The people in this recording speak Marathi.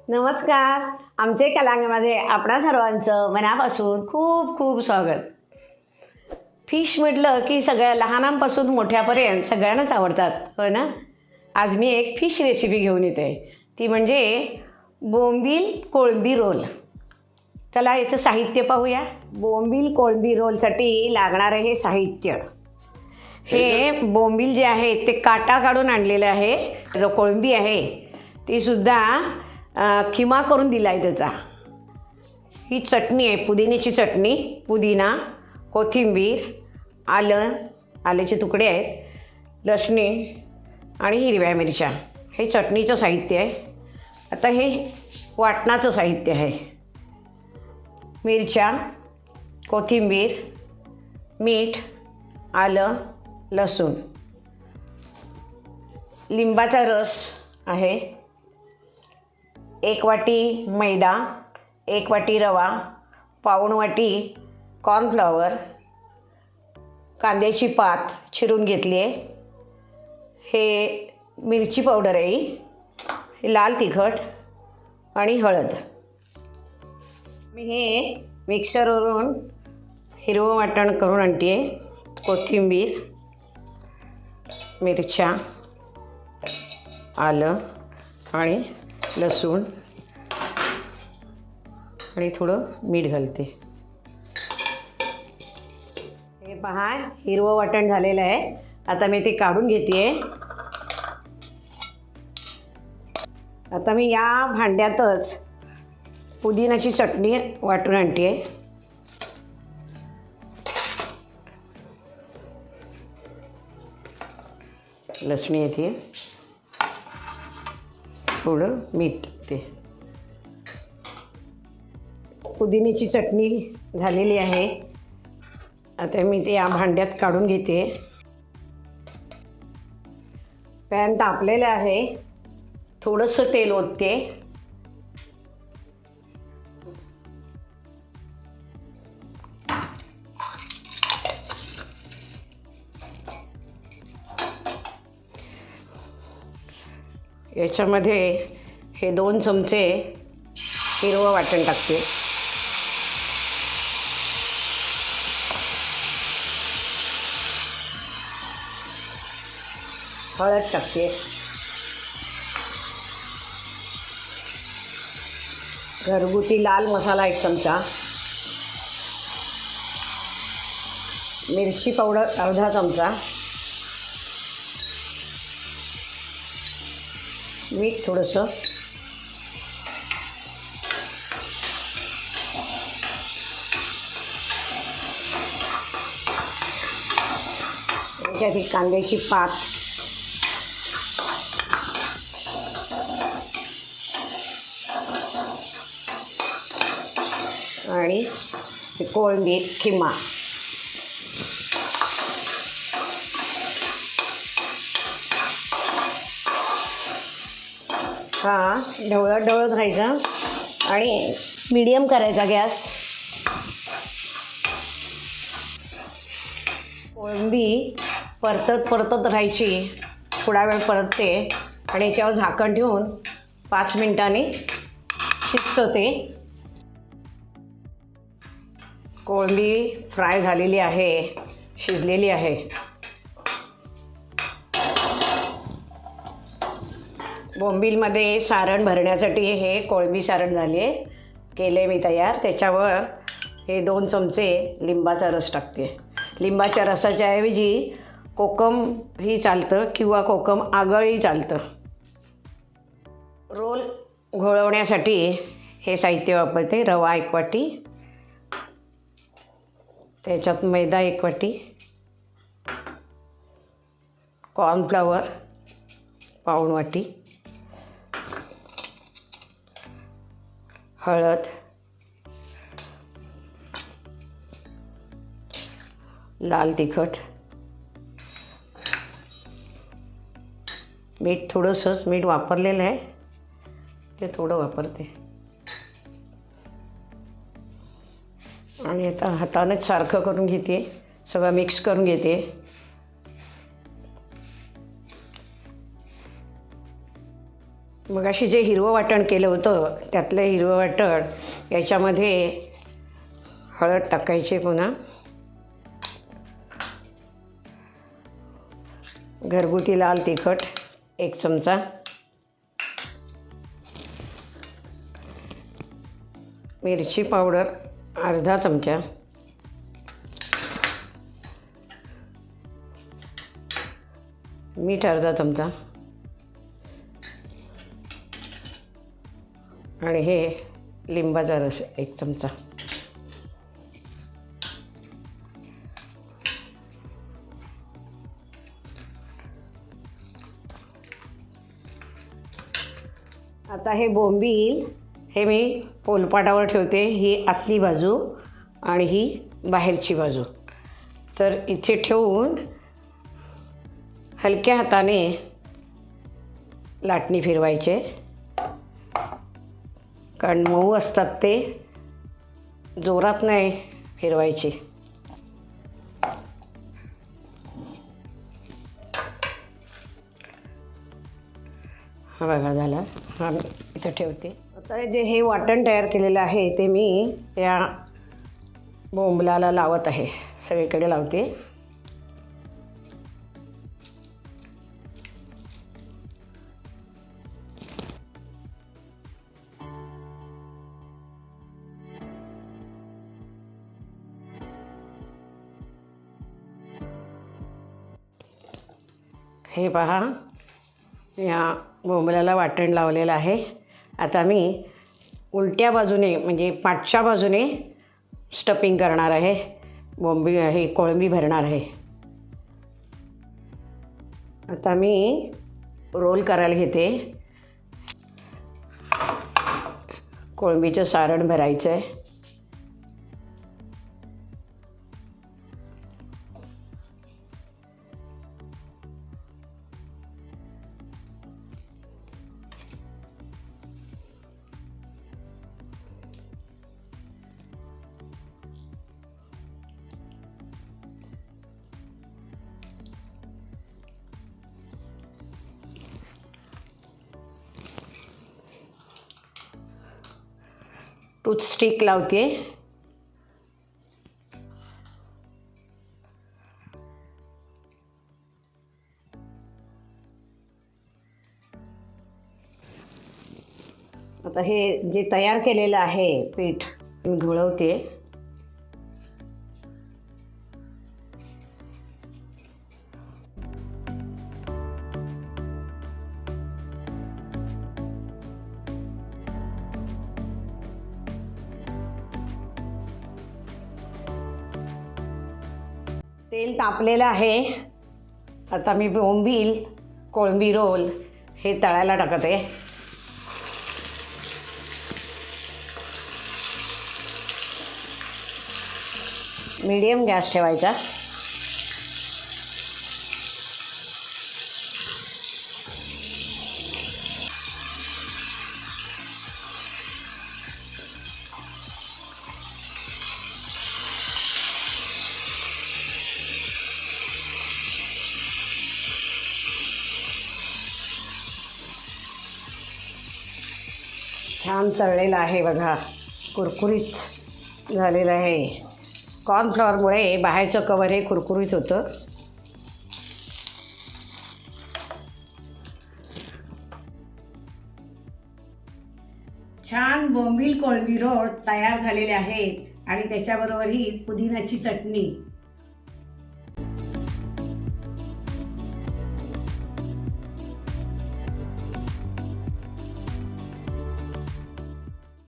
नमस्कार. आमचे कलांगणामध्ये आपणा सर्वांचं मनापासून खूप खूप स्वागत. फिश म्हटलं की सगळ्या लहानांपासून मोठ्यापर्यंत सगळ्यांनाच आवडतात, हो ना. आज मी एक फिश रेसिपी घेऊन येते, ती म्हणजे बोंबील कोळंबी रोल. चला याचं साहित्य पाहूया. बोंबील कोळंबी रोलसाठी लागणारं हे साहित्य, हे बोंबील जे आहे ते काटा काढून आणलेलं आहे. जो कोळंबी आहे तीसुद्धा खिमा करून दिला आहे त्याचा. ही चटणी आहे, पुदिन्याची चटणी, पुदिना, कोथिंबीर, आल्याचे तुकडे आहेत, लसणी आणि हिरव्या मिरच्या. हे चटणीचं साहित्य आहे. आता हे वाटणाचं साहित्य आहे. मिरच्या, कोथिंबीर, मीठ, आलं, लसूण, लिंबाचा रस आहे, 1 वाटी मैदा, 1 वाटी रवा, पाऊण वाटी कॉर्नफ्लॉवर, कांद्याची पात चिरून घेतली आहे, हे मिरची पावडर आहे, हे लाल तिखट आणि हळद. मी हे मिक्सरवरून हिरवं वाटण करून आणते आहे. कोथिंबीर, मिरच्या, आलं आणि लसूण आणि थोडं मीठ घालते. हे पहा, हिरवं वाटण झालेलं आहे. आता मी ते काढून घेते. आता मी या भांड्यातच पुदिन्याची चटणी वाटून आणते. लसणी येते, थोडं मीठ ते. पुदिन्याची चटणी झालेली आहे. आता मी ते या भांड्यात काढून घेते. पॅन तापलेलं आहे, थोडंसं तेल ओतते. याच्यामध्ये हे 2 चमचे हिरवं वाटण टाकते. हळद टाकते. घरगुती लाल मसाला 1 चमचा. मिरची पावडर अर्धा चमचा. मीठ थोडंसं. त्याची कांद्याची पात. आणि कोळंबी खिमा. हा ढवळत ढवळत राहायचा आणि मीडियम करायचा गॅस. कोळंबी परतत राहायची. थोडा वेळ परतते आणि याच्यावर झाकण ठेवून 5 मिनिटांनी शिजतं ते. कोळंबी फ्राय झालेली आहे, शिजलेली आहे. बोंबीलमध्ये सारण भरण्यासाठी हे कोळंबी सारण झाले केले मी तयार. त्याच्यावर हे 2 चमचे लिंबाचा रस टाकते. लिंबाच्या रसाच्या ऐवजी कोकम ही चालतं किंवा कोकम आगळही चालतं. रोल घोळवण्यासाठी हे साहित्य वापरते. रवा 1 वाटी, त्याच्यात मैदा 1 वाटी, कॉर्नफ्लॉवर पाऊण वाटी, हळद, लाल तिखट, मीठ थोडंसंच. मीठ वापरलेलं आहे, ते थोडं वापरते. आणि आता हातानेच सारखं करून घेते, सगळं मिक्स करून घेते. मगाशी जे हिरवं वाटण केलं होतं त्यातलं हिरवं वाटण याच्यामध्ये हळद टाकायची, पुन्हा घरगुती लाल तिखट 1 चमचा, मिरची पावडर अर्धा चमचा, मीठ अर्धा चमचा आणि हे लिंबाचा रस 1 चमचा. आता हे बोंबील हे मी पोलपाटावर ठेवते, ही आतली बाजू आणि ही बाहेरची बाजू. तर इथे ठेवून हलक्या हाताने लाटणी फिरवायचे, कारण मऊ असतात ते, जोरात नाही फिरवायची. हा बघा झाला. हा इथं ठेवते. आता जे हे वाटण तयार केलेलं आहे ते मी या बोंबलाला लावत आहे, सगळीकडे लावते. हे पहा, या बोंबलाला वाटण लावलेलं आहे. आता मी उलट्या बाजूने म्हणजे पाठच्या बाजूने स्टफिंग करणार आहे, बोंबील हे कोळंबी भरणार आहे. आता मी रोल करायला घेते. कोळंबीचं सारण भरायचं आहे. टूथस्टिक लावते. आता हे जे तयार केलेलं आहे पीठ मी घोळवते. तेल तापलेलं आहे. आता मी बोंबील कोळंबी रोल हे तळायला टाकते. मीडियम गॅस ठेवायचा. छान तळलेलं आहे बघा, कुरकुरीत झालेलं आहे. कॉर्नफ्लॉवरमुळे बाहेरचं कवर हे कुरकुरीत होतं. छान बोंबील कोळंबी रोल तयार झालेले आहेत आणि त्याच्याबरोबर ही पुदिन्याची चटणी.